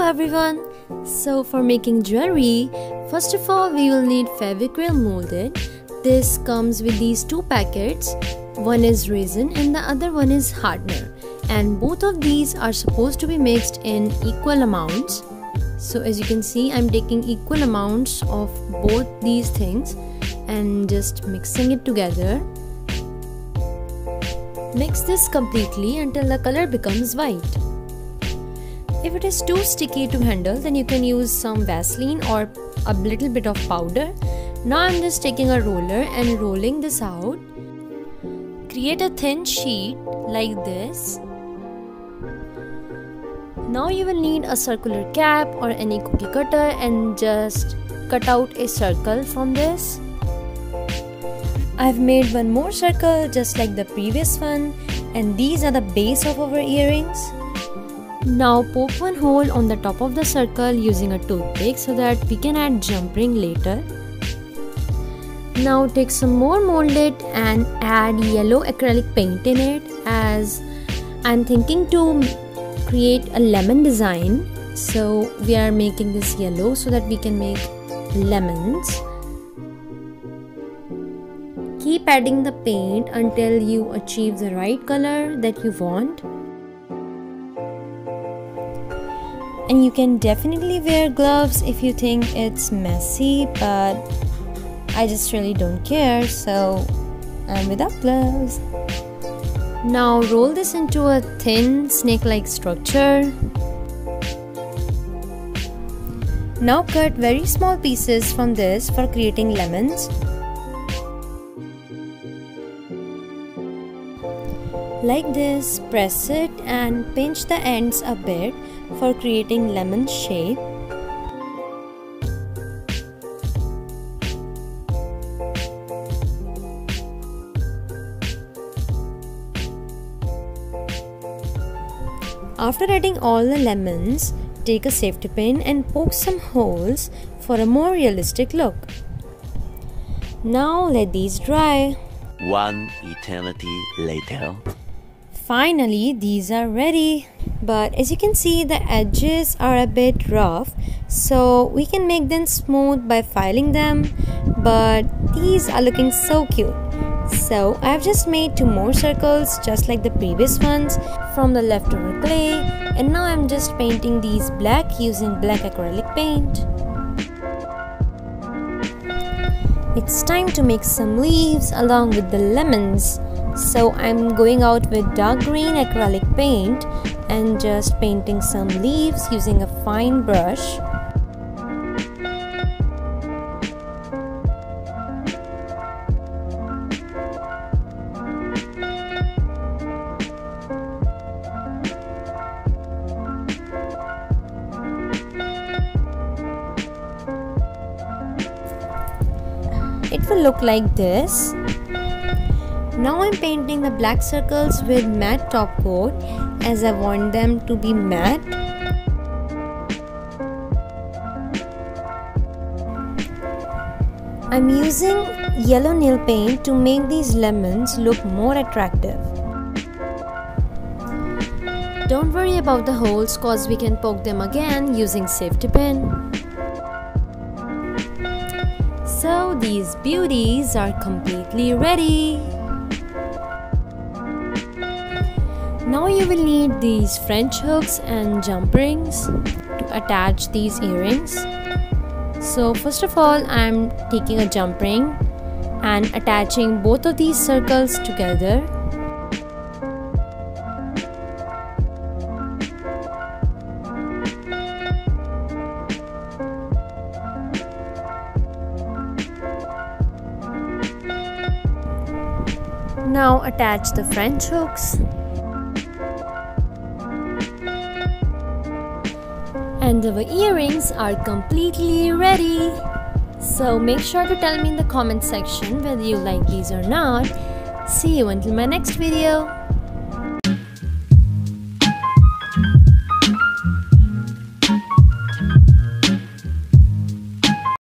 everyone. So for making jewelry, first of all we will need Fevicryl molded. This comes with these two packets. One is resin and the other one is hardener, and both of these are supposed to be mixed in equal amounts. So as you can see, I'm taking equal amounts of both these things and just mixing it together. Mix this completely until the color becomes white. If it is too sticky to handle, then you can use some Vaseline or a little bit of powder. Now I'm just taking a roller and rolling this out. Create a thin sheet like this. Now you will need a circular cap or any cookie cutter and just cut out a circle from this. I've made one more circle just like the previous one, and these are the base of our earrings. Now poke one hole on the top of the circle using a toothpick so that we can add jump ring later. Now take some more molded and add yellow acrylic paint in it, as I'm thinking to create a lemon design. So we are making this yellow so that we can make lemons. Keep adding the paint until you achieve the right color that you want. And you can definitely wear gloves if you think it's messy, but I just really don't care, so I'm without gloves. Now roll this into a thin snake-like structure. Now cut very small pieces from this for creating lemons. Like this, press it and pinch the ends a bit for creating lemon shape. After adding all the lemons, take a safety pin and poke some holes for a more realistic look. Now let these dry. One eternity later. Finally, these are ready. But as you can see, the edges are a bit rough, so we can make them smooth by filing them. But these are looking so cute. So I've just made two more circles just like the previous ones from the leftover clay, and now I'm just painting these black using black acrylic paint. It's time to make some leaves along with the lemons. So I'm going out with dark green acrylic paint and just painting some leaves using a fine brush. It will look like this. Now I'm painting the black circles with matte top coat, as I want them to be matte. I'm using yellow nail paint to make these lemons look more attractive. Don't worry about the holes, cause we can poke them again using safety pin. So these beauties are completely ready. Now you will need these French hooks and jump rings to attach these earrings. So first of all, I'm taking a jump ring and attaching both of these circles together. Now attach the French hooks. And our earrings are completely ready. So make sure to tell me in the comment section whether you like these or not. See you until my next video.